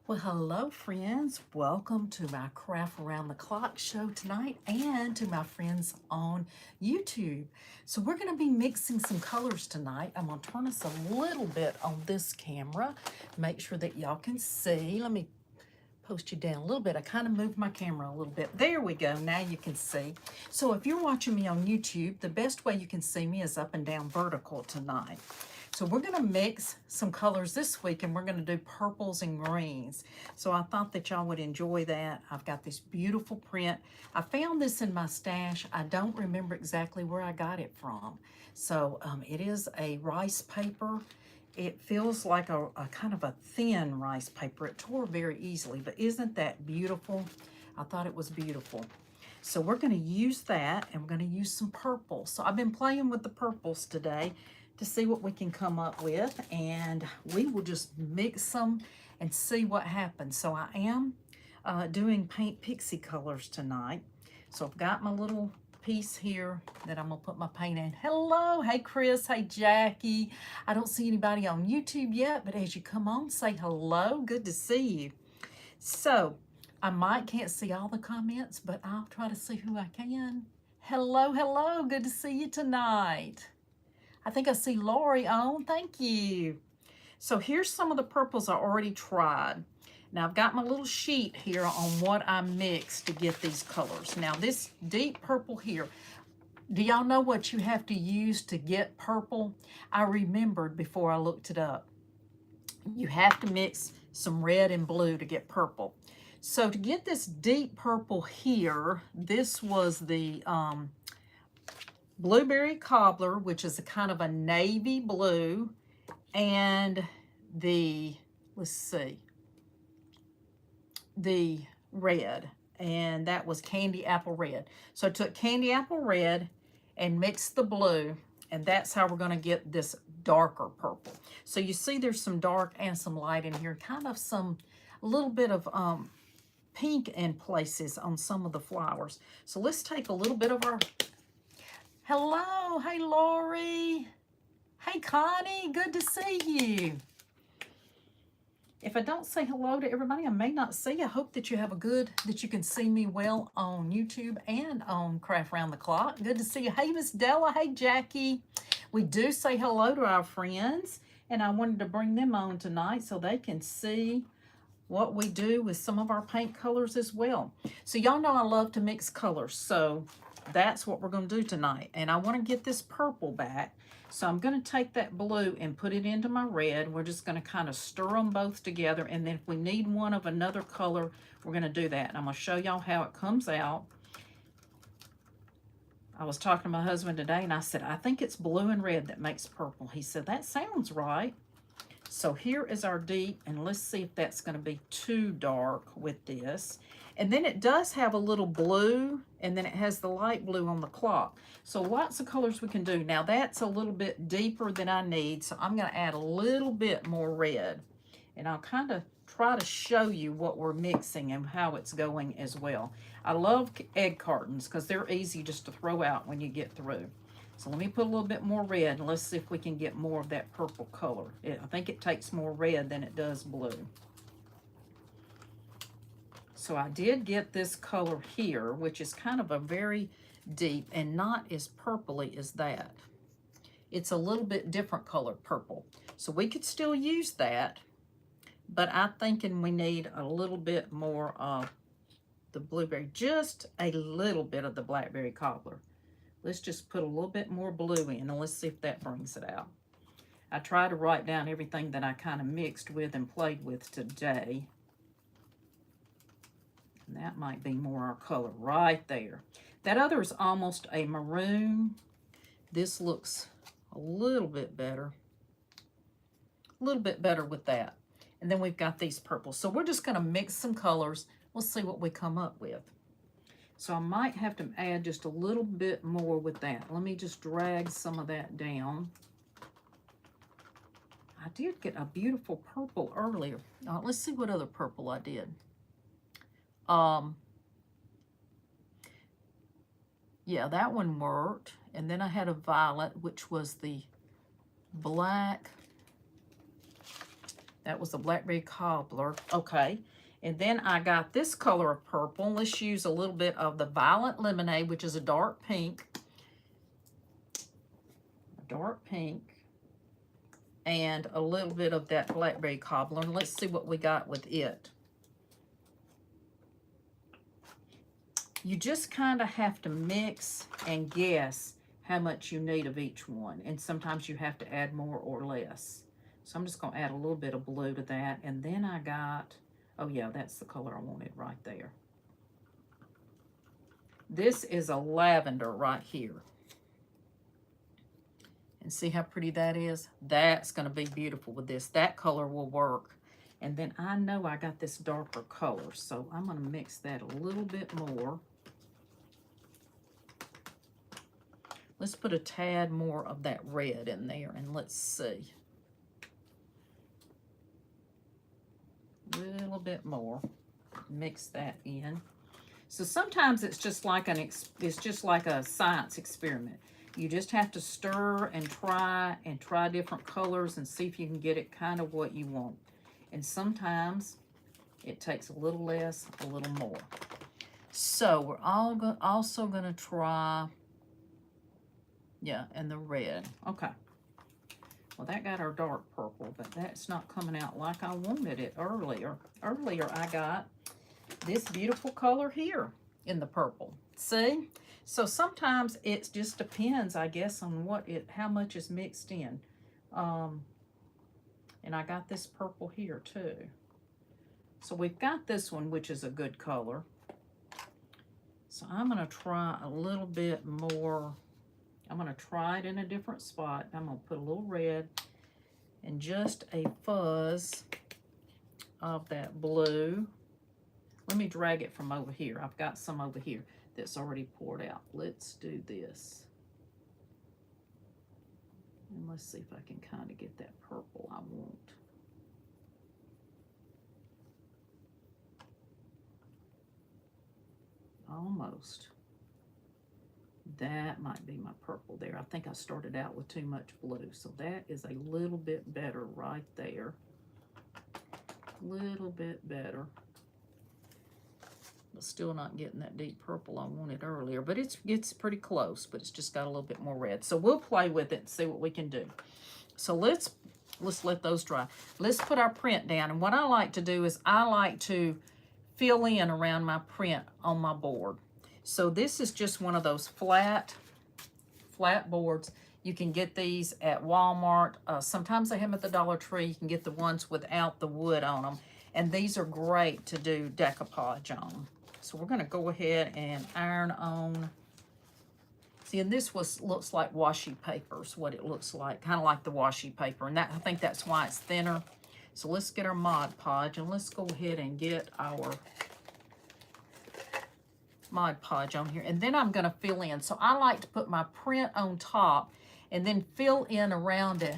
Well, hello, friends. Welcome to my Craft Around the Clock show tonight and to my friends on YouTube. So we're going to be mixing some colors tonight. I'm going to turn us a little bit on this camera, make sure that y'all can see. Let me post you down a little bit. I kind of moved my camera a little bit. There we go. Now you can see. So if you're watching me on YouTube, the best way you can see me is up and down vertical tonight. So we're going to mix some colors this week, and we're going to do purples and greens. So I thought that y'all would enjoy that. I've got this beautiful print. I found this in my stash. I don't remember exactly where I got it from. So it is a rice paper. It feels like a kind of a thin rice paper. It tore very easily, but isn't that beautiful? I thought it was beautiful. So we're going to use that, and we're going to use some purple. So I've been playing with the purples today to see what we can come up with, and we will just mix them and see what happens. So I am doing paint pixie colors tonight. So I've got my little piece here that I'm gonna put my paint in. Hello, hey Chris, hey Jackie. I don't see anybody on YouTube yet, but as you come on, say hello. Good to see you. So I can't see all the comments, but I'll try to see who I can. Hello, hello, good to see you tonight. I think I see Lori on. Thank you. So here's some of the purples I already tried. Now I've got my little sheet here on what I mixed to get these colors. Now this deep purple here, do y'all know what you have to use to get purple? I remembered before I looked it up. You have to mix some red and blue to get purple. So to get this deep purple here, this was the Blackberry Cobbler, which is a kind of a navy blue, and the, let's see, the red, and that was candy apple red. So I took candy apple red and mixed the blue, and that's how we're going to get this darker purple. So you see there's some dark and some light in here, kind of a little bit of pink in places on some of the flowers. So let's take a little bit of our, hello, hey Lori, hey Connie, good to see you. If I don't say hello to everybody, I may not see. I hope that you have that you can see me well on YouTube and on Craft Round the Clock. Good to see you. Hey, Miss Della. Hey, Jackie. We do say hello to our friends, and I wanted to bring them on tonight so they can see what we do with some of our paint colors as well. So y'all know I love to mix colors, so that's what we're going to do tonight. And I want to get this purple back. So I'm going to take that blue and put it into my red. We're just going to kind of stir them both together. And then if we need one of another color, we're going to do that. And I'm going to show y'all how it comes out. I was talking to my husband today, and I said, I think it's blue and red that makes purple. He said, that sounds right. So here is our deep, and let's see if that's going to be too dark with this. And then it does have a little blue, and then it has the light blue on the clock. So lots of colors we can do. Now that's a little bit deeper than I need, so I'm going to add a little bit more red. And I'll kind of try to show you what we're mixing and how it's going as well. I love egg cartons because they're easy just to throw out when you get through. So let me put a little bit more red, and let's see if we can get more of that purple color. I think it takes more red than it does blue. So I did get this color here, which is kind of a very deep and not as purpley as that. It's a little bit different color purple. So we could still use that, but I'm thinking we need a little bit more of the blueberry, just a little bit of the Blackberry Cobbler. Let's just put a little bit more blue in, and let's see if that brings it out. I try to write down everything that I kind of mixed with and played with today. And that might be more our color right there. That other is almost a maroon. This looks a little bit better. A little bit better with that. And then we've got these purples. So we're just going to mix some colors. We'll see what we come up with. So I might have to add just a little bit more with that. Let me just drag some of that down. I did get a beautiful purple earlier. Let's see what other purple I did. Yeah, that one worked. And then I had a violet, which was the black That was the Blackberry Cobbler. Okay. And then I got this color of purple. Let's use a little bit of the Violent Lemonade, which is a dark pink. A dark pink. And a little bit of that Blackberry Cobbler. And let's see what we got with it. You just kind of have to mix and guess how much you need of each one. And sometimes you have to add more or less. So I'm just going to add a little bit of blue to that. And then I got, oh yeah, that's the color I wanted right there. This is a lavender right here. And see how pretty that is? That's going to be beautiful with this. That color will work. And then I know I got this darker color, so I'm going to mix that a little bit more. Let's put a tad more of that red in there, and let's see. A little bit more. Mix that in. So sometimes it's just like a science experiment. You just have to stir and try different colors and see if you can get it kind of what you want. And sometimes it takes a little less, a little more. So we're also going to try, yeah, and the red. Okay. Well, that got our dark purple, but that's not coming out like I wanted it earlier. Earlier, I got this beautiful color here in the purple. See? So sometimes it just depends, I guess, on how much is mixed in. And I got this purple here too. So we've got this one, which is a good color. So I'm going to try a little bit more. I'm going to try it in a different spot. I'm going to put a little red and just a fuzz of that blue. Let me drag it from over here. I've got some over here that's already poured out. Let's do this. And let's see if I can kind of get that purple I want. Almost. That might be my purple there. I think I started out with too much blue. So that is a little bit better right there. A little bit better. But still not getting that deep purple I wanted earlier. But it's pretty close, but it's just got a little bit more red. So we'll play with it and see what we can do. So let's let those dry. Let's put our print down. And what I like to do is I like to fill in around my print on my board. So this is just one of those flat boards. You can get these at Walmart. Sometimes they have them at the Dollar Tree. You can get the ones without the wood on them. And these are great to do decoupage on. So we're going to go ahead and iron on. See, and this looks like washi paper is what it looks like. Kind of like the washi paper. And I think that's why it's thinner. So let's get our Mod Podge and let's go ahead and get our Mod Podge on here. And then I'm going to fill in. So I like to put my print on top and then fill in around it.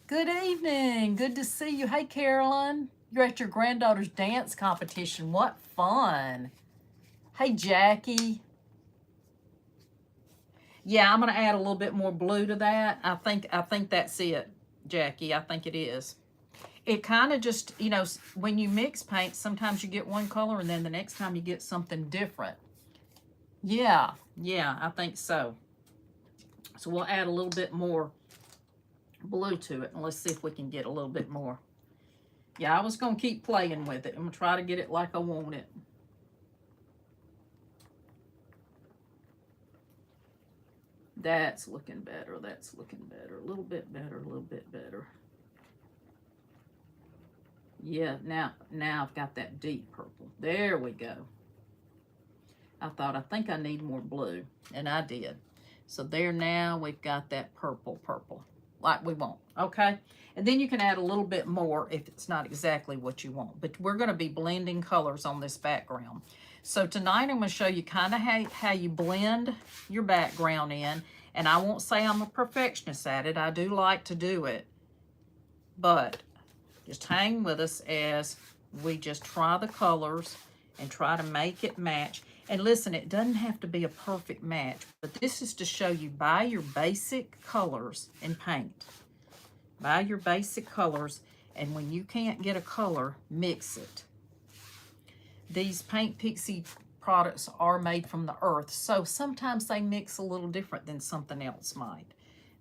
Good evening. Good to see you. Hey, Carolyn. You're at your granddaughter's dance competition. What fun. Hey, Jackie. Yeah, I'm going to add a little bit more blue to that. I think that's it, Jackie. I think it is. It kind of just, you know, when you mix paint, sometimes you get one color and then the next time you get something different. Yeah, I think so. So we'll add a little bit more blue to it and let's see if we can get a little bit more. Yeah, I was going to keep playing with it. I'm going to try to get it like I want it. That's looking better. That's looking better. A little bit better. A little bit better. Yeah, now I've got that deep purple. There we go. I think I need more blue, and I did. So there now we've got that purple like we want, okay? And then you can add a little bit more if it's not exactly what you want. But we're going to be blending colors on this background. So tonight I'm going to show you kind of how you blend your background in. And I won't say I'm a perfectionist at it. I do like to do it. But just hang with us as we just try the colors and try to make it match. And listen, it doesn't have to be a perfect match, but this is to show you buy your basic colors and paint. Buy your basic colors And when you can't get a color, mix it. These Paint Pixie products are made from the earth, so sometimes they mix a little different than something else might,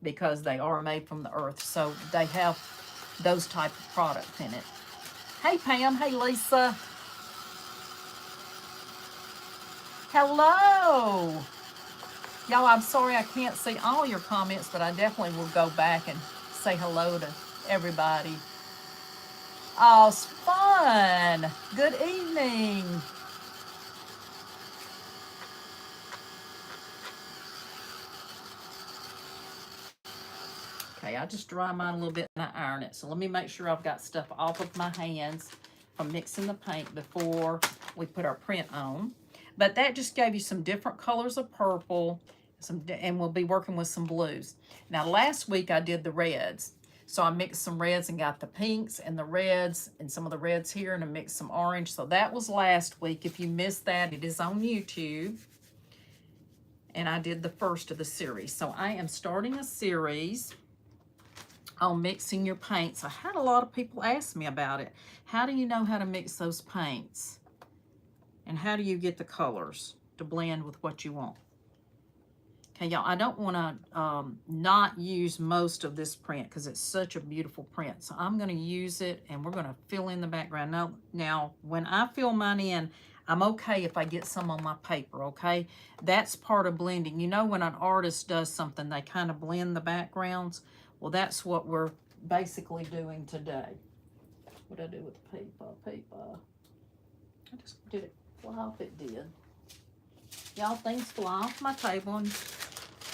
because they are made from the earth, so they have those type of products in it. Hey Pam, hey Lisa. Hello. Y'all, I'm sorry I can't see all your comments, but I definitely will go back and say hello to everybody. Oh, it's fun. Good evening. Okay, I just dry mine a little bit and I iron it. So let me make sure I've got stuff off of my hands from mixing the paint before we put our print on. But that just gave you some different colors of purple, and we'll be working with some blues. Now last week I did the reds. So I mixed some reds and got the pinks and the reds and some of the reds here, and I mixed some orange. So that was last week. If you missed that, it is on YouTube. And I did the first of the series. So I am starting a series on mixing your paints. I had a lot of people ask me about it. How do you know how to mix those paints? And how do you get the colors to blend with what you want? Okay, y'all, I don't want to not use most of this print because it's such a beautiful print. So I'm going to use it, and we're going to fill in the background. Now, when I fill mine in, I'm okay if I get some on my paper, okay? That's part of blending. You know, when an artist does something, they kind of blend the backgrounds. Well, that's what we're basically doing today. What did I do with the paper? I just did it fly off. It did. Y'all, things fly off my table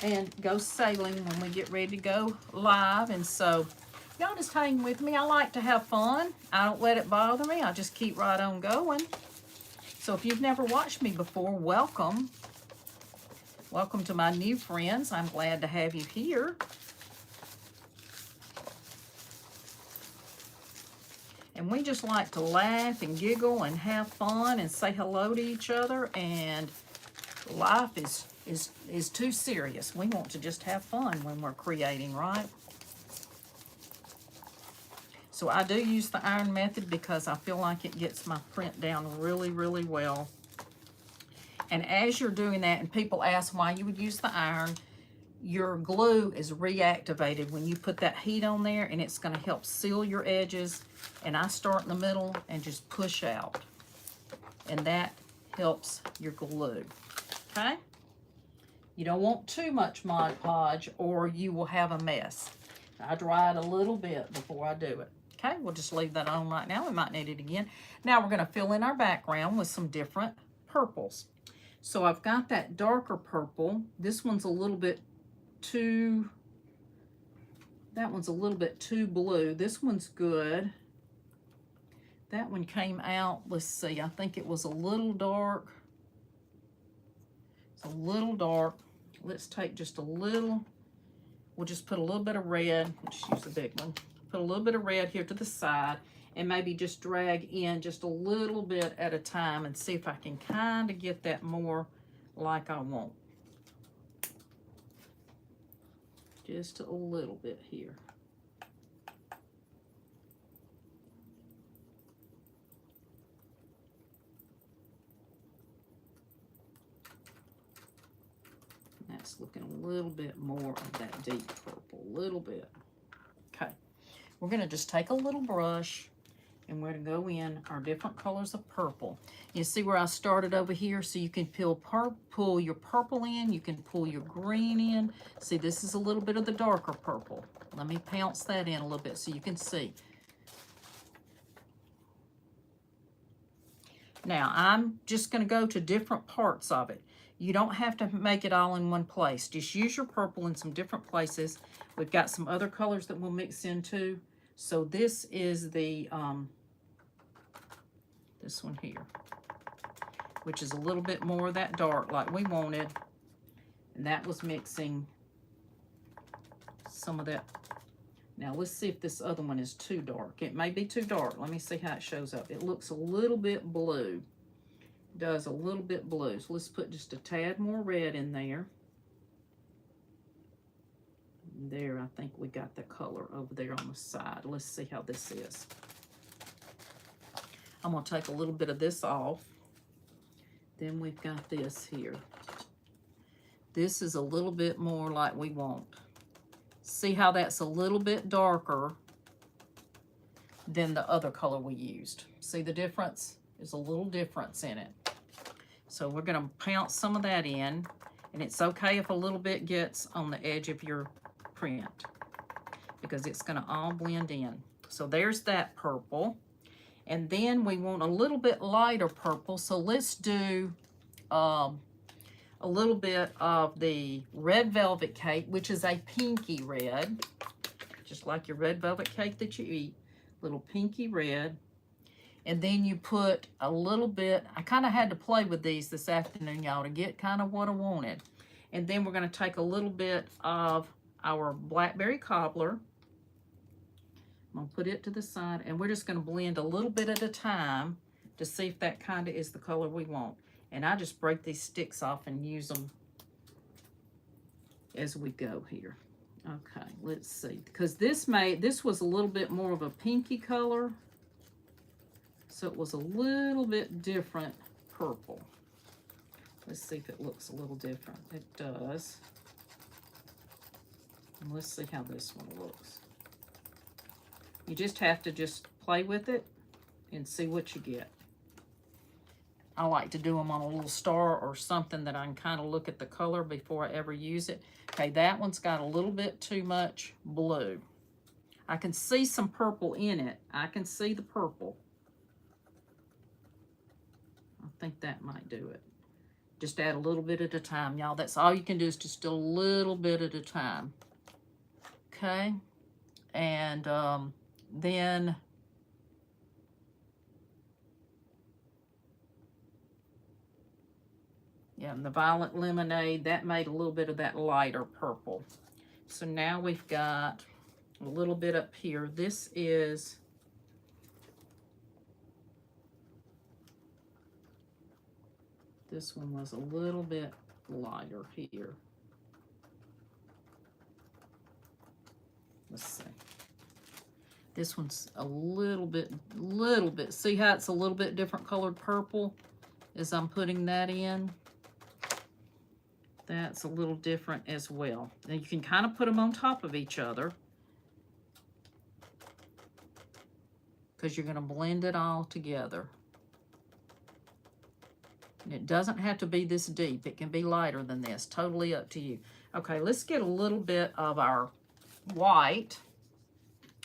and go sailing when we get ready to go live. And so y'all just hang with me. I like to have fun. I don't let it bother me. I just keep right on going. So if you've never watched me before, welcome. Welcome to my new friends. I'm glad to have you here. And we just like to laugh and giggle and have fun and say hello to each other. And life is too serious. We want to just have fun when we're creating, right? So I do use the iron method because I feel like it gets my print down really, really well. And as you're doing that, and people ask why you would use the iron, your glue is reactivated when you put that heat on there, and it's going to help seal your edges. And I start in the middle and just push out, and that helps your glue. Okay, you don't want too much Mod Podge or you will have a mess. I dry it a little bit before I do it. Okay, we'll just leave that on right now. We might need it again. Now we're going to fill in our background with some different purples. So I've got that darker purple. This one's a little bit too, that one's a little bit too blue. This one's good. That one came out, let's see, I think it was a little dark. It's a little dark. Let's take just a little, we'll just put a little bit of red. Let's use the big one. Put a little bit of red here to the side, and maybe just drag in just a little bit at a time and see if I can kind of get that more like I want. Just a little bit here. That's looking a little bit more of that deep purple, a little bit. Okay, we're gonna just take a little brush and we're gonna go in our different colors of purple. You see where I started over here? So you can pull your purple in, you can pull your green in. See, this is a little bit of the darker purple. Let me pounce that in a little bit so you can see. Now, I'm just gonna go to different parts of it. You don't have to make it all in one place. Just use your purple in some different places. We've got some other colors that we'll mix into. So this is the, this one here, which is a little bit more of that dark like we wanted. And that was mixing some of that. Now let's see if this other one is too dark. It may be too dark. Let me see how it shows up. It looks a little bit blue. It does a little bit blue. So let's put just a tad more red in there. There, I think we got the color over there on the side. Let's see how this is. I'm going to take a little bit of this off. Then we've got this here. This is a little bit more like we want. See how that's a little bit darker than the other color we used. See the difference? There's a little difference in it. So we're going to pounce some of that in. And it's okay if a little bit gets on the edge of your print, because it's going to all blend in. So there's that purple. And then we want a little bit lighter purple. So let's do a little bit of the red velvet cake, which is a pinky red, just like your red velvet cake that you eat, little pinky red. And then you put a little bit, I kind of had to play with these this afternoon, y'all, to get kind of what I wanted. And then we're going to take a little bit of our Blackberry Cobbler. I'm going to put it to the side, and we're just going to blend a little bit at a time to see if that kind of is the color we want. And I just break these sticks off and use them as we go here. Okay, let's see. Because this was a little bit more of a pinky color. So it was a little bit different purple. Let's see if it looks a little different. It does. And let's see how this one looks. You just have to just play with it and see what you get. I like to do them on a little star or something that I can kind of look at the color before I ever use it. Okay, that one's got a little bit too much blue. I can see some purple in it. I can see the purple. I think that might do it. Just add a little bit at a time, y'all. That's all you can do, is just a little bit at a time. Okay, and then yeah, and the violet lemonade, that made a little bit of that lighter purple. So now we've got a little bit up here. This one was a little bit lighter here. Let's see. This one's a little bit, see how it's a little bit different colored purple as I'm putting that in? That's a little different as well. Now you can kind of put them on top of each other, because you're going to blend it all together. And it doesn't have to be this deep. It can be lighter than this. Totally up to you. Okay, let's get a little bit of our white,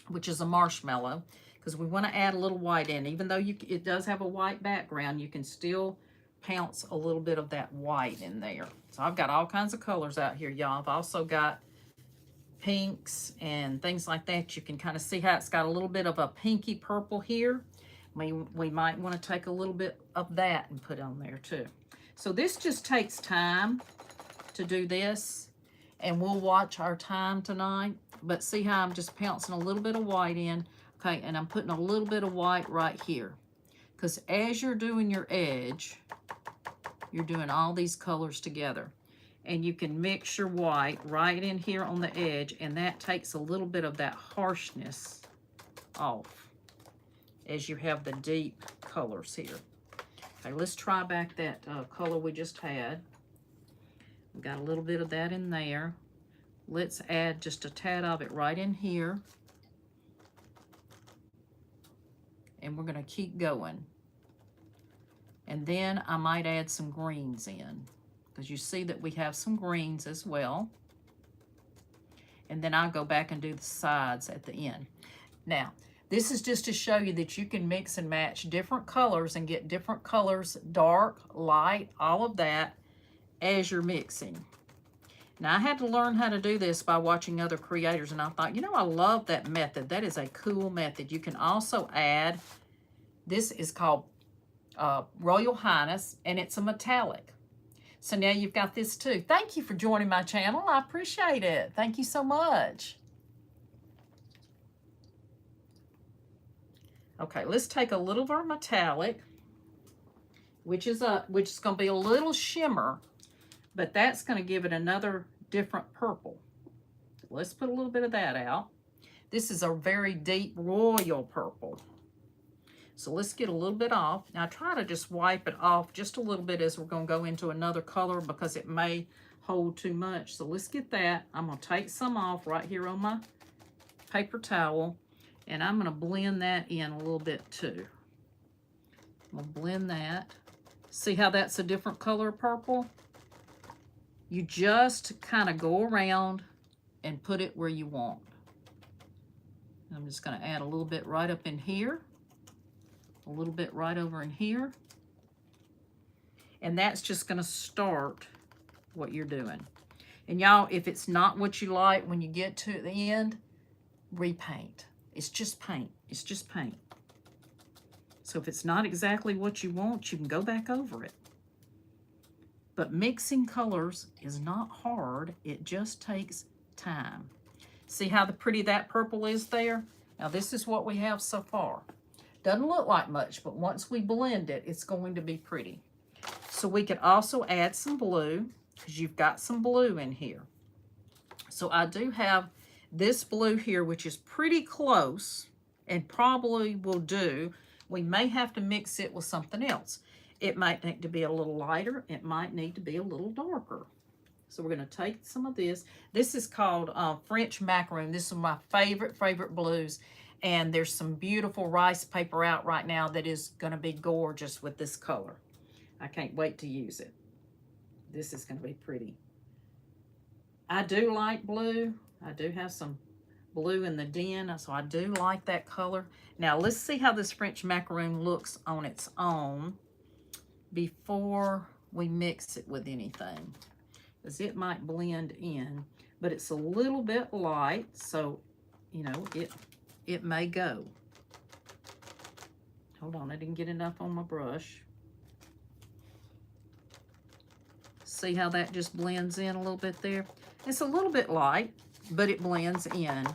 which is a marshmallow, because we want to add a little white in. Even though it does have a white background, you can still pounce a little bit of that white in there. So I've got all kinds of colors out here, y'all. I've also got pinks and things like that. You can kind of see how it's got a little bit of a pinky purple here. We might want to take a little bit of that and put on there too. So this just takes time to do this, and we'll watch our time tonight. But see how I'm just pouncing a little bit of white in. Okay, and I'm putting a little bit of white right here. Because as you're doing your edge, you're doing all these colors together. And you can mix your white right in here on the edge, and that takes a little bit of that harshness off as you have the deep colors here. Okay, let's try back that color we just had. We've got a little bit of that in there. Let's add just a tad of it right in here. And we're gonna keep going. And then I might add some greens in, because you see that we have some greens as well. And then I'll go back and do the sides at the end. Now, this is just to show you that you can mix and match different colors and get different colors, dark, light, all of that, as you're mixing. Now, I had to learn how to do this by watching other creators, and I thought, you know, I love that method. That is a cool method. You can also add, this is called Royal Highness, and it's a metallic. So now you've got this too. Thank you for joining my channel. I appreciate it. Thank you so much. Okay, let's take a little of our metallic, which is going to be a little shimmer, but that's going to give it another different purple. Let's put a little bit of that out. This is a very deep royal purple. So let's get a little bit off. Now try to just wipe it off just a little bit as we're going to go into another color because it may hold too much. So let's get that. I'm going to take some off right here on my paper towel, and I'm going to blend that in a little bit too. I'm going to blend that. See how that's a different color purple? You just kind of go around and put it where you want. I'm just going to add a little bit right up in here, a little bit right over in here, and that's just going to start what you're doing. And y'all, if it's not what you like when you get to the end, repaint. It's just paint. It's just paint. So if it's not exactly what you want, you can go back over it. But mixing colors is not hard. It just takes time. See how pretty that purple is there? Now this is what we have so far. Doesn't look like much, but once we blend it, it's going to be pretty. So we could also add some blue, because you've got some blue in here. So I do have this blue here, which is pretty close and probably will do. We may have to mix it with something else. It might need to be a little lighter. It might need to be a little darker. So we're going to take some of this. This is called French macaroon. This is my favorite blues. And there's some beautiful rice paper out right now that is going to be gorgeous with this color. I can't wait to use it. This is going to be pretty. I do like blue. I do have some blue in the den, so I do like that color. Now let's see how this French macaroon looks on its own before we mix it with anything, because it might blend in, but it's a little bit light, so you know it may go. Hold on, I didn't get enough on my brush. See how that just blends in a little bit there? It's a little bit light, but it blends in.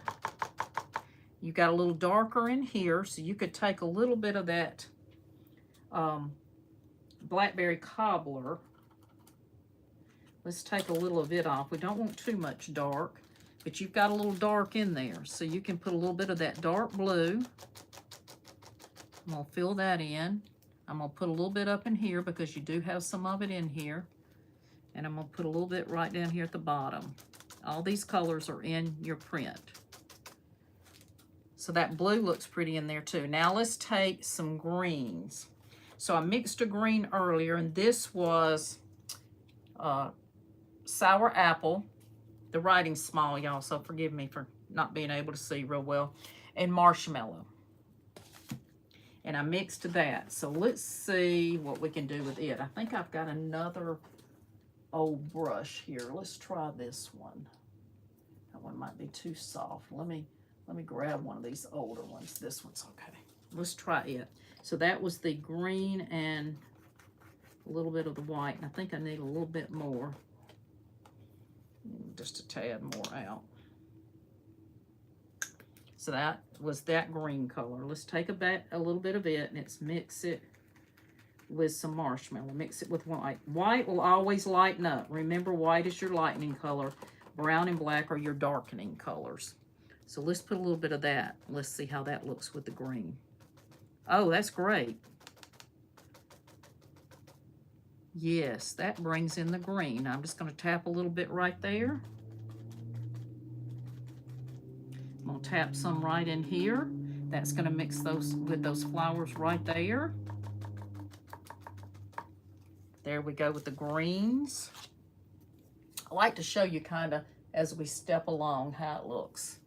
You got a little darker in here, so you could take a little bit of that Blackberry Cobbler. Let's take a little of it off. We don't want too much dark, but you've got a little dark in there, so you can put a little bit of that dark blue. I'm going to fill that in. I'm going to put a little bit up in here because you do have some of it in here. And I'm going to put a little bit right down here at the bottom. All these colors are in your print. So that blue looks pretty in there too. Now let's take some greens. So I mixed a green earlier, and this was sour apple. The writing's small, y'all, so forgive me for not being able to see real well. And marshmallow. And I mixed that. So let's see what we can do with it. I think I've got another old brush here. Let's try this one. That one might be too soft. Let me grab one of these older ones. This one's okay. Let's try it. So that was the green and a little bit of the white, and I think I need a little bit more. Just a tad more out. So that was that green color. Let's take a little bit of it, and let's mix it with some marshmallow. Mix it with white. White will always lighten up. Remember, white is your lightening color. Brown and black are your darkening colors. So let's put a little bit of that. Let's see how that looks with the green. Oh, that's great. Yes, that brings in the green. I'm just going to tap a little bit right there. I'm going to tap some right in here. That's going to mix those with those flowers right there. There we go with the greens. I like to show you kind of as we step along how it looks.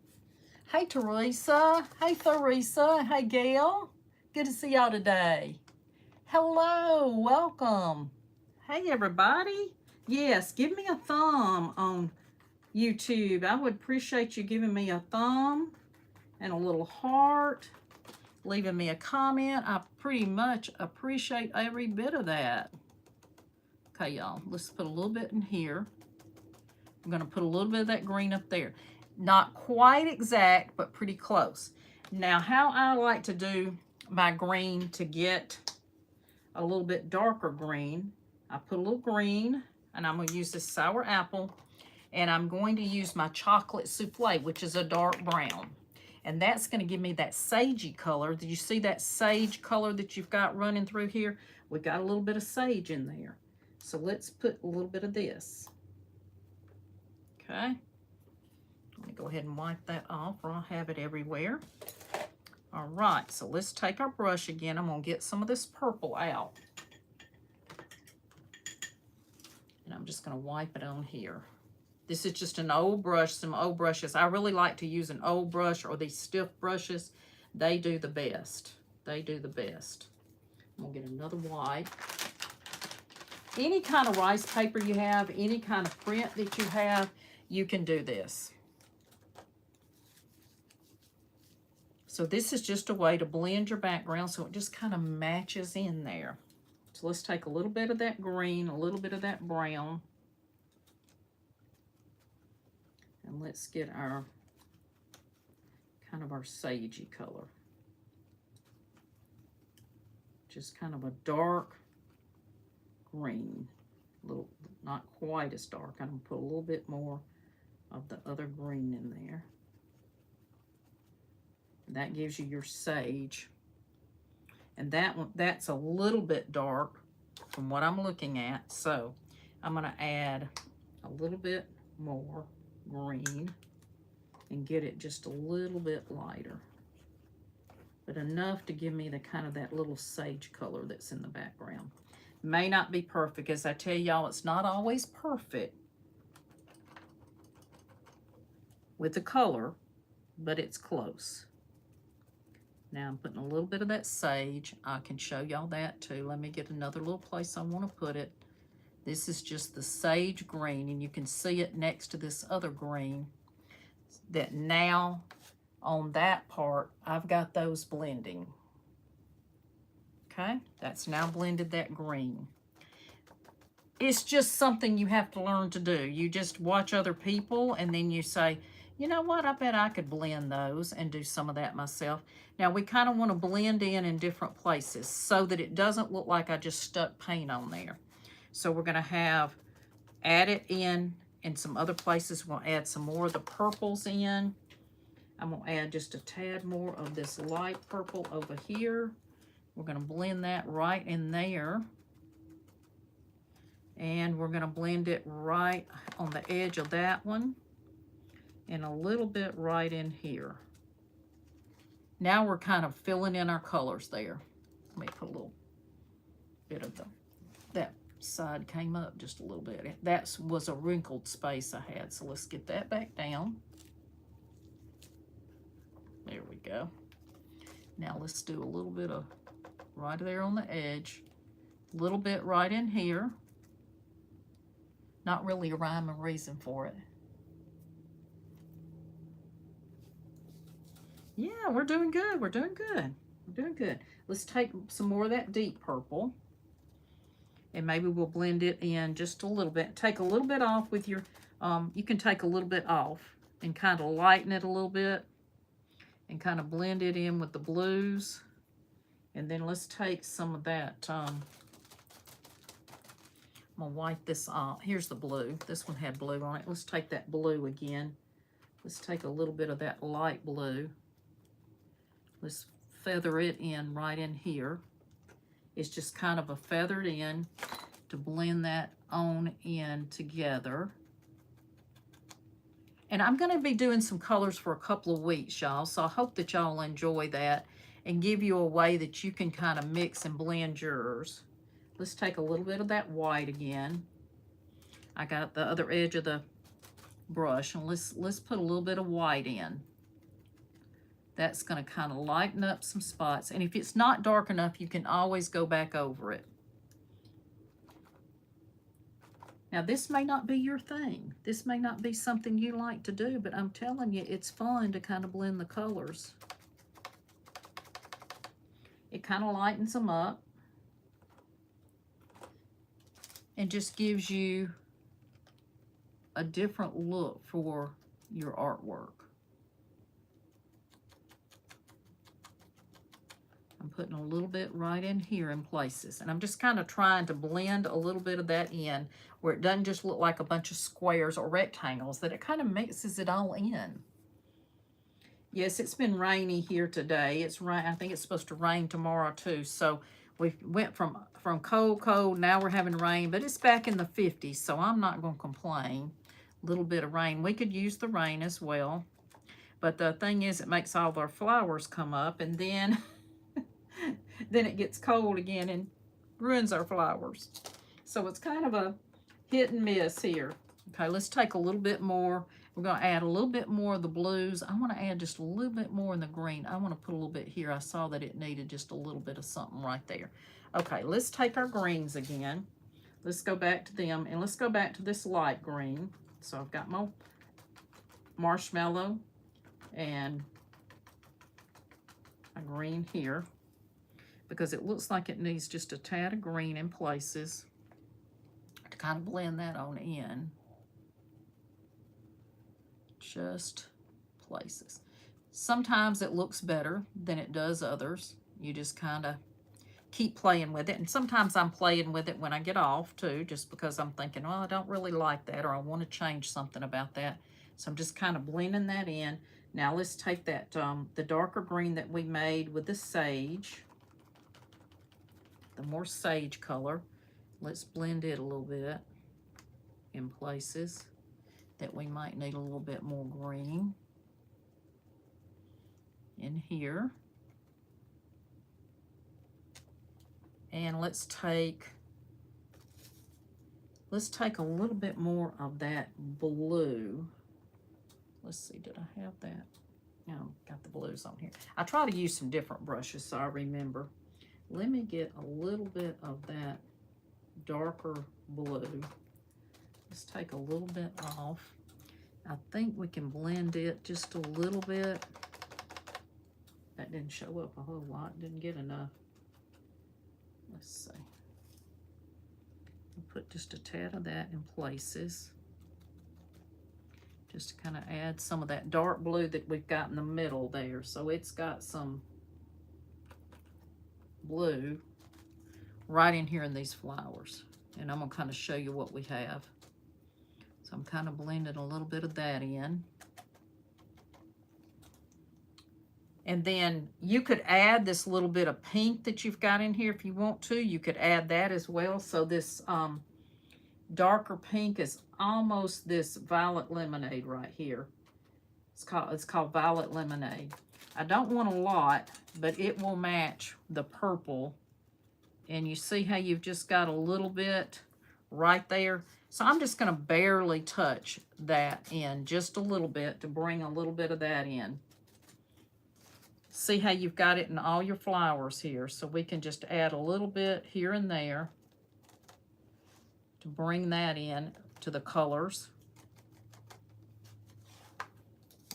Hey, Teresa. Hey, Theresa. Hey, Gail. Good to see y'all today. Hello. Welcome. Hey, everybody. Yes, give me a thumb on YouTube. I would appreciate you giving me a thumb and a little heart, leaving me a comment. I pretty much appreciate every bit of that. Okay, y'all, let's put a little bit in here. I'm going to put a little bit of that green up there. Not quite exact, but pretty close. Now, how I like to do my green to get a little bit darker green, I put a little green, and I'm going to use this sour apple, And I'm going to use my chocolate souffle, which is a dark brown. And that's going to give me that sagey color. Did you see that sage color that you've got running through here? We got a little bit of sage in there. So let's put a little bit of this. Okay. Let me go ahead and wipe that off, or I'll have it everywhere. All right, so let's take our brush again. I'm going to get some of this purple out. And I'm just going to wipe it on here. This is just an old brush, some old brushes. I really like to use an old brush or these stiff brushes. They do the best. They do the best. I'm going to get another white. Any kind of rice paper you have, any kind of print that you have, you can do this. So this is just a way to blend your background so it just kind of matches in there. So let's take a little bit of that green, a little bit of that brown. And let's get our, kind of our sagey color. Just kind of a dark green. A little, not quite as dark. I'm going to put a little bit more of the other green in there. That gives you your sage. And that one, that's a little bit dark from what I'm looking at. So I'm going to add a little bit more green and get it just a little bit lighter, but enough to give me the kind of that little sage color that's in the background. May not be perfect. As I tell y'all, it's not always perfect with the color, but it's close. Now I'm putting a little bit of that sage. I can show y'all that too. Let me get another little place I want to put it. This is just the sage green, and you can see it next to this other green. That now on that part, I've got those blending. Okay, that's now blended that green. It's just something you have to learn to do. You just watch other people, and then you say, you know what, I bet I could blend those and do some of that myself. Now we kind of want to blend in different places so that it doesn't look like I just stuck paint on there. So we're going to add it in some other places. We'll add some more of the purples in. I'm going to add just a tad more of this light purple over here. We're going to blend that right in there. And we're going to blend it right on the edge of that one. And a little bit right in here. Now we're kind of filling in our colors there. Let me put a little bit of that side came up just a little bit. That was a wrinkled space I had, so let's get that back down. There we go. Now let's do a little bit of right there on the edge, a little bit right in here. Not really a rhyme or reason for it. Yeah, we're doing good. We're doing good. We're doing good. Let's take some more of that deep purple. And maybe we'll blend it in just a little bit. Take a little bit off with your, you can take a little bit off and kind of lighten it a little bit. And kind of blend it in with the blues. And then let's take some of that, I'm going to wipe this off. Here's the blue. This one had blue on it. Let's take that blue again. Let's take a little bit of that light blue. Let's feather it in right in here. It's just kind of a feathered in to blend that on in together. And I'm going to be doing some colors for a couple of weeks, y'all. So I hope that y'all enjoy that and give you a way that you can kind of mix and blend yours. Let's take a little bit of that white again. I got the other edge of the brush, and let's put a little bit of white in. That's going to kind of lighten up some spots. And if it's not dark enough, you can always go back over it. Now, this may not be your thing. This may not be something you like to do, but I'm telling you, it's fun to kind of blend the colors. It kind of lightens them up and just gives you a different look for your artwork. I'm putting a little bit right in here in places. And I'm just kind of trying to blend a little bit of that in where it doesn't just look like a bunch of squares or rectangles, that it kind of mixes it all in. Yes, it's been rainy here today. It's rain. I think it's supposed to rain tomorrow too. So we went from cold, now we're having rain, but it's back in the 50s, so I'm not going to complain. A little bit of rain. We could use the rain as well. But the thing is, it makes all of our flowers come up, and then then it gets cold again and ruins our flowers. So it's kind of a hit and miss here. Okay, let's take a little bit more. We're going to add a little bit more of the blues. I want to add just a little bit more in the green. I want to put a little bit here. I saw that it needed just a little bit of something right there. Okay, let's take our greens again. Let's go back to them, and let's go back to this light green. So I've got my marshmallow and a green here, because it looks like it needs just a tad of green in places to kind of blend that on in. Just places. Sometimes it looks better than it does others. You just kind of keep playing with it. And sometimes I'm playing with it when I get off too, just because I'm thinking, well, I don't really like that, or I want to change something about that. So I'm just kind of blending that in. Now let's take that, the darker green that we made with the sage, the more sage color. Let's blend it a little bit in places that we might need a little bit more green in here. And let's take a little bit more of that blue. Let's see, did I have that? No, got the blues on here. I try to use some different brushes so I remember. Let me get a little bit of that darker blue. Let's take a little bit off. I think we can blend it just a little bit. That didn't show up a whole lot, didn't get enough. Let's see. I'll put just a tad of that in places, just to kind of add some of that dark blue that we've got in the middle there. So it's got some blue right in here in these flowers. And I'm going to kind of show you what we have. So I'm kind of blending a little bit of that in. And then you could add this little bit of pink that you've got in here if you want to. You could add that as well. So this darker pink is almost this violet lemonade right here. It's called violet lemonade. I don't want a lot, but it will match the purple. And you see how you've just got a little bit right there. So I'm just going to barely touch that in just a little bit to bring a little bit of that in. See how you've got it in all your flowers here. So we can just add a little bit here and there to bring that in to the colors.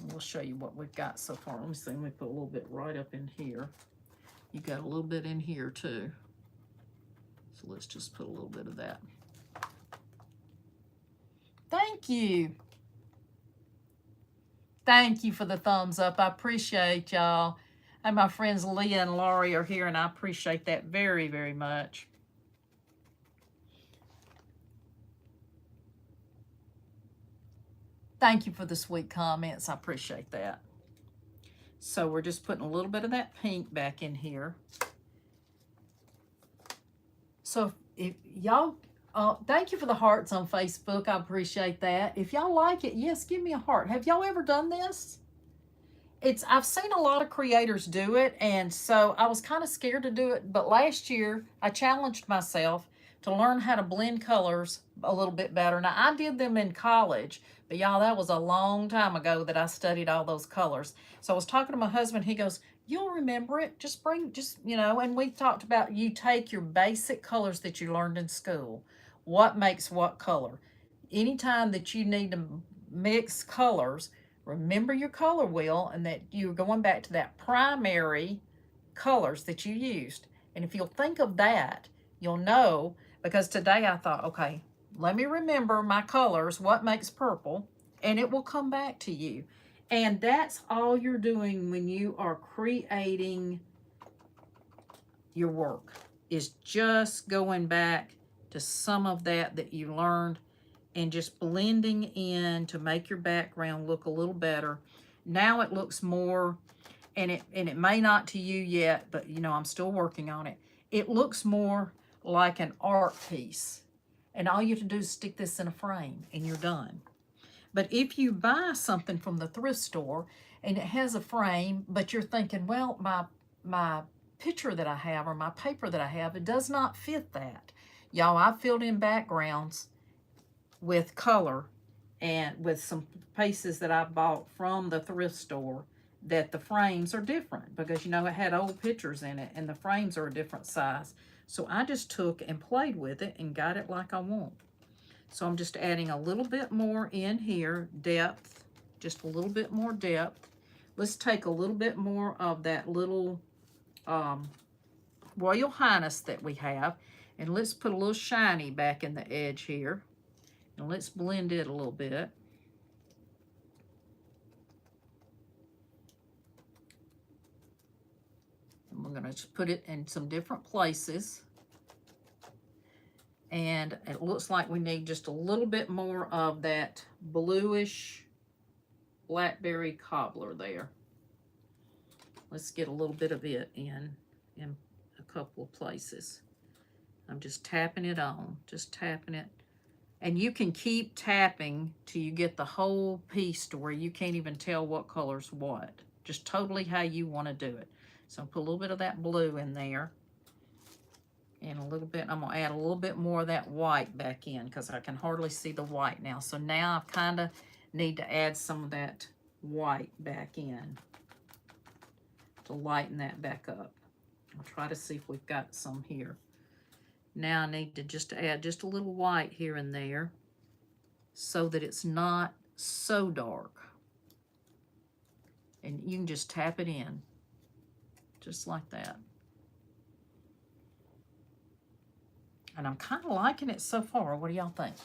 And we'll show you what we've got so far. Let me see, let me put a little bit right up in here. You got a little bit in here too. So let's just put a little bit of that. Thank you. Thank you for the thumbs up. I appreciate y'all. And my friends Leah and Laurie are here, and I appreciate that very, very much. Thank you for the sweet comments. I appreciate that. So we're just putting a little bit of that pink back in here. So if y'all, thank you for the hearts on Facebook. I appreciate that. If y'all like it, yes, give me a heart. Have y'all ever done this? I've seen a lot of creators do it, and so I was kind of scared to do it, but last year I challenged myself to learn how to blend colors a little bit better. Now, I did them in college, but y'all, that was a long time ago that I studied all those colors. So I was talking to my husband. He goes, you'll remember it. Just, you know, and we talked about you take your basic colors that you learned in school. What makes what color? Anytime that you need to mix colors, remember your color wheel and that you're going back to that primary colors that you used. And if you'll think of that, you'll know, because today I thought, okay, let me remember my colors, what makes purple, and it will come back to you. And that's all you're doing when you are creating your work, is just going back to some of that you learned and just blending in to make your background look a little better. Now it looks more, and it may not to you yet, but you know, I'm still working on it. It looks more like an art piece. And all you have to do is stick this in a frame and you're done. But if you buy something from the thrift store and it has a frame, but you're thinking, well, my picture that I have or my paper that I have, it does not fit that. Y'all, I filled in backgrounds with color and with some pieces that I bought from the thrift store that the frames are different because, you know, it had old pictures in it and the frames are a different size. So I just took and played with it and got it like I want. So I'm just adding a little bit more in here, depth, just a little bit more depth. Let's take a little bit more of that little Royal Highness that we have, and let's put a little shiny back in the edge here. And let's blend it a little bit. And we're going to just put it in some different places. And it looks like we need just a little bit more of that bluish Blackberry Cobbler there. Let's get a little bit of it in a couple of places. I'm just tapping it on, just tapping it. And you can keep tapping till you get the whole piece to where you can't even tell what color's what. Just totally how you want to do it. So I'll put a little bit of that blue in there. And a little bit, I'm going to add a little bit more of that white back in because I can hardly see the white now. So now I kind of need to add some of that white back in to lighten that back up. I'll try to see if we've got some here. Now I need to just add just a little white here and there so that it's not so dark. And you can just tap it in, just like that. And I'm kind of liking it so far. What do y'all think?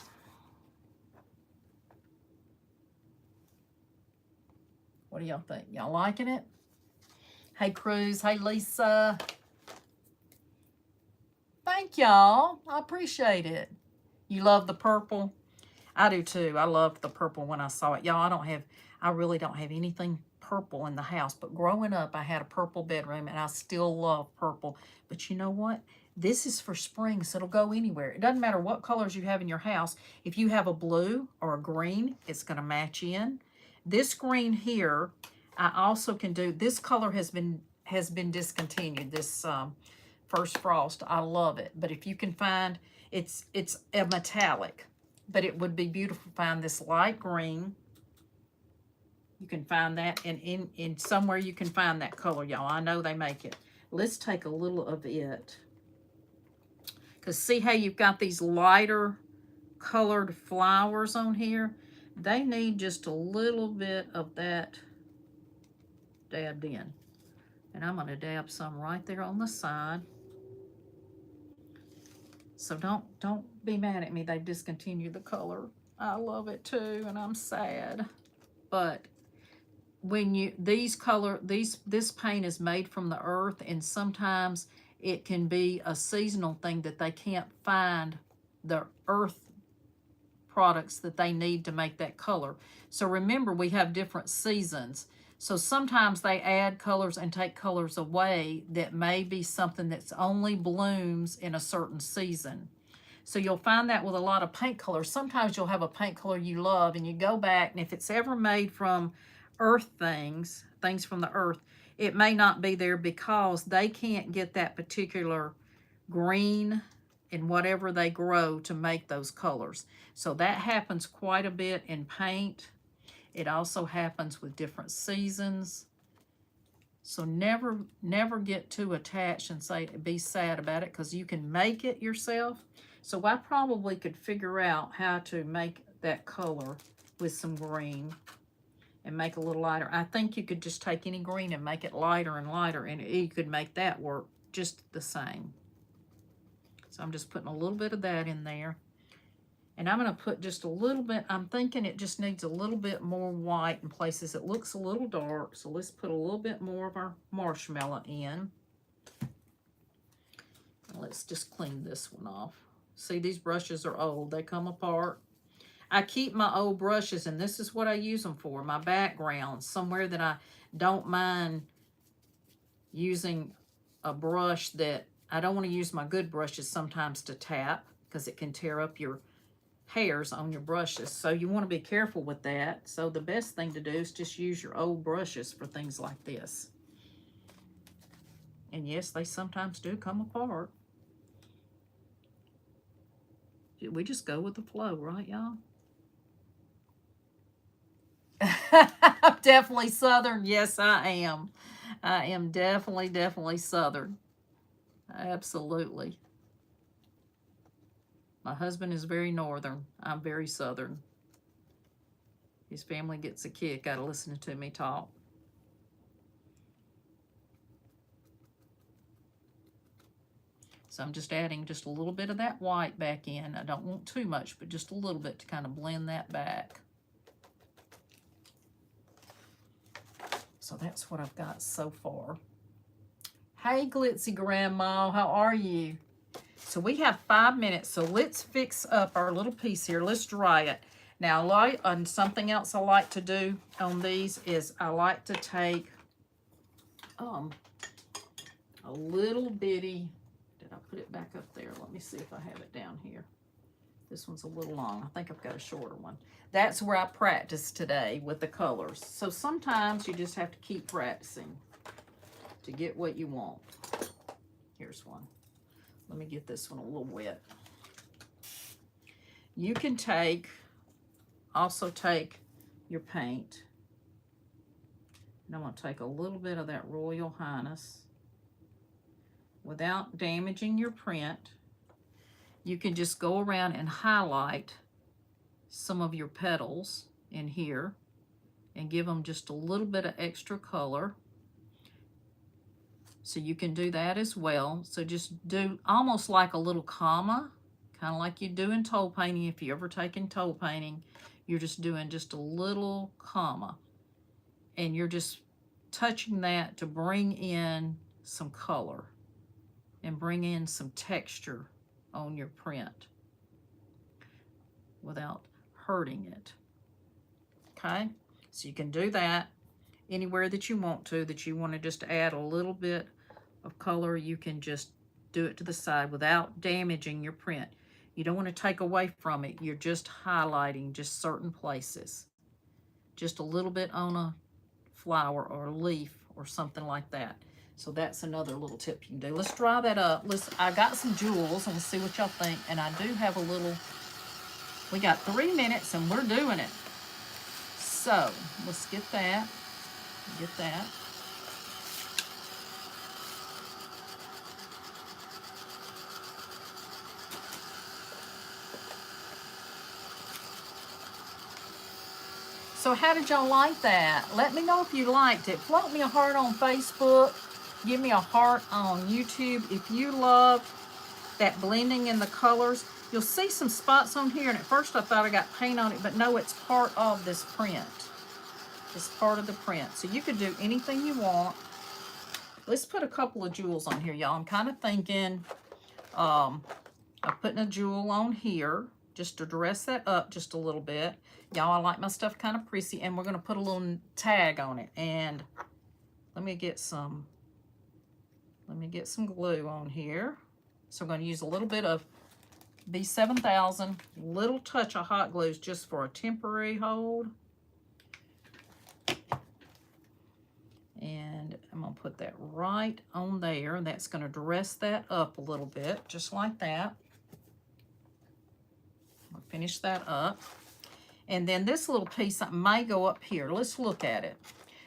What do y'all think? Y'all liking it? Hey, Cruz. Hey, Lisa. Thank y'all. I appreciate it. You love the purple? I do too. I loved the purple when I saw it. Y'all, I really don't have anything purple in the house. But growing up, I had a purple bedroom, and I still love purple. But you know what? This is for spring, so it'll go anywhere. It doesn't matter what colors you have in your house. If you have a blue or a green, it's going to match in. This green here, I also can do. This color has been discontinued. This First Frost, I love it. But if you can find, it's a metallic, but it would be beautiful to find this light green. You can find that, and in somewhere you can find that color, y'all. I know they make it. Let's take a little of it. Because see how you've got these lighter colored flowers on here? They need just a little bit of that dabbed in. And I'm going to dab some right there on the side. So don't be mad at me. They've discontinued the color. I love it too, and I'm sad. But when this paint is made from the earth, and sometimes it can be a seasonal thing that they can't find the earth products that they need to make that color. So remember, we have different seasons. So sometimes they add colors and take colors away that may be something that's only blooms in a certain season. So you'll find that with a lot of paint colors. Sometimes you'll have a paint color you love, and you go back, and if it's ever made from earth things from the earth, it may not be there because they can't get that particular green in whatever they grow to make those colors. So that happens quite a bit in paint. It also happens with different seasons. So never get too attached and be sad about it, because you can make it yourself. So I probably could figure out how to make that color with some green and make a little lighter. I think you could just take any green and make it lighter and lighter, and you could make that work just the same. So I'm just putting a little bit of that in there. And I'm going to put just a little bit, I'm thinking it just needs a little bit more white in places. It looks a little dark, so let's put a little bit more of our marshmallow in. Let's just clean this one off. See, these brushes are old. They come apart. I keep my old brushes, and this is what I use them for, my background, somewhere that I don't mind using a brush that I don't want to use my good brushes sometimes to tap because it can tear up your hairs on your brushes. So you want to be careful with that. So the best thing to do is just use your old brushes for things like this. And yes, they sometimes do come apart. We just go with the flow, right, y'all? I'm definitely Southern. Yes, I am. I am definitely Southern. Absolutely. My husband is very Northern. I'm very Southern. His family gets a kick out of listening to me talk. So I'm just adding just a little bit of that white back in. I don't want too much, but just a little bit to kind of blend that back. So that's what I've got so far. Hey, Glitzy Grandma, how are you? So we have 5 minutes, so let's fix up our little piece here. Let's dry it. Now, something else I like to do on these is I like to take a little bitty, did I put it back up there? Let me see if I have it down here. This one's a little long. I think I've got a shorter one. That's where I practice today with the colors. So sometimes you just have to keep practicing to get what you want. Here's one. Let me get this one a little wet. You can also take your paint. And I'm going to take a little bit of that Royal Highness without damaging your print. You can just go around and highlight some of your petals in here and give them just a little bit of extra color. So you can do that as well. So just do almost like a little comma, kind of like you do in toll painting. If you ever taken toll painting, you're just doing just a little comma. And you're just touching that to bring in some color and bring in some texture on your print without hurting it. Okay, so you can do that anywhere that you want to just add a little bit of color. You can just do it to the side without damaging your print. You don't want to take away from it. You're just highlighting just certain places, just a little bit on a flower or a leaf or something like that. So that's another little tip you can do. Let's dry that up. I got some jewels and we'll see what y'all think. And I do have a little, we got 3 minutes and we're doing it. So let's get that. So how did y'all like that? Let me know if you liked it. Float me a heart on Facebook. Give me a heart on YouTube. If you love that blending in the colors, you'll see some spots on here. And at first I thought I got paint on it, but no, it's part of this print. It's part of the print. So you could do anything you want. Let's put a couple of jewels on here, y'all. I'm kind of thinking of putting a jewel on here just to dress that up just a little bit. Y'all, I like my stuff kind of prissy, and we're going to put a little tag on it. And let me get some glue on here. So I'm going to use a little bit of B7000, little touch of hot glues just for a temporary hold. And I'm going to put that right on there, and that's going to dress that up a little bit, just like that. I'll finish that up. And then this little piece may go up here. Let's look at it.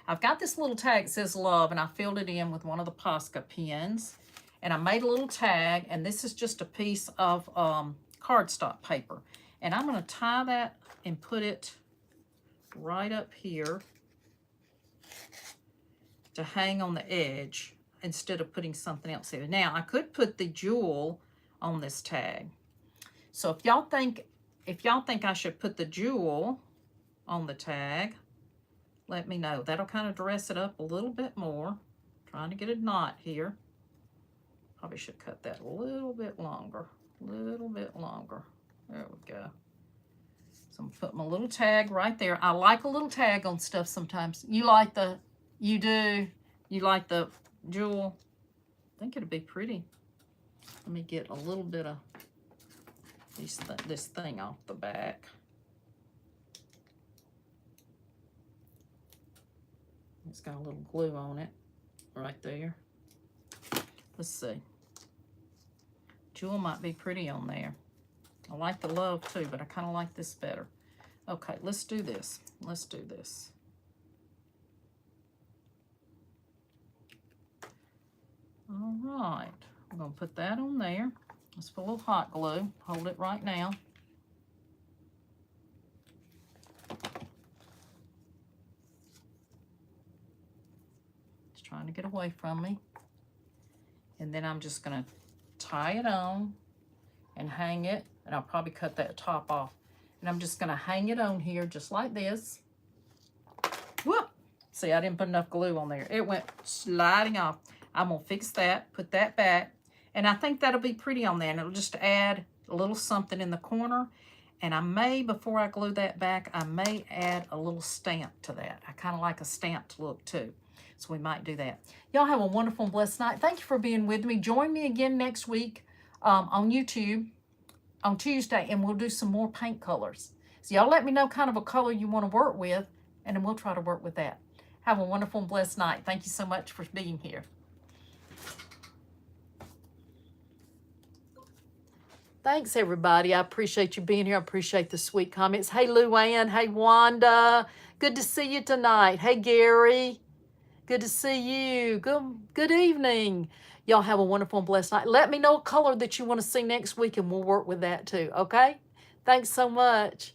I've got this little tag that says love, and I filled it in with one of the Posca pens. And I made a little tag, and this is just a piece of cardstock paper. And I'm going to tie that and put it right up here to hang on the edge instead of putting something else in. Now, I could put the jewel on this tag. So if y'all think I should put the jewel on the tag, let me know. That'll kind of dress it up a little bit more. Trying to get a knot here. Probably should cut that a little bit longer. A little bit longer. There we go. So I'm going to put my little tag right there. I like a little tag on stuff sometimes. You like the, you do, you like the jewel. I think it'd be pretty. Let me get a little bit of this thing off the back. It's got a little glue on it right there. Let's see. Jewel might be pretty on there. I like the love too, but I kind of like this better. Okay, let's do this. Let's do this. All right, I'm going to put that on there. Let's put a little hot glue. Hold it right now. It's trying to get away from me. And then I'm just going to tie it on and hang it. And I'll probably cut that top off. And I'm just going to hang it on here just like this. Whoop! See, I didn't put enough glue on there. It went sliding off. I'm going to fix that, put that back. And I think that'll be pretty on there. And it'll just add a little something in the corner. And I may, before I glue that back, I may add a little stamp to that. I kind of like a stamped look too. So we might do that. Y'all have a wonderful and blessed night. Thank you for being with me. Join me again next week on YouTube on Tuesday, and we'll do some more paint colors. So y'all let me know kind of a color you want to work with, and then we'll try to work with that. Have a wonderful and blessed night. Thank you so much for being here. Thanks, everybody. I appreciate you being here. I appreciate the sweet comments. Hey, Luann. Hey, Wanda. Good to see you tonight. Hey, Gary. Good to see you. Good evening. Y'all have a wonderful and blessed night. Let me know a color that you want to see next week, and we'll work with that too, okay? Thanks so much.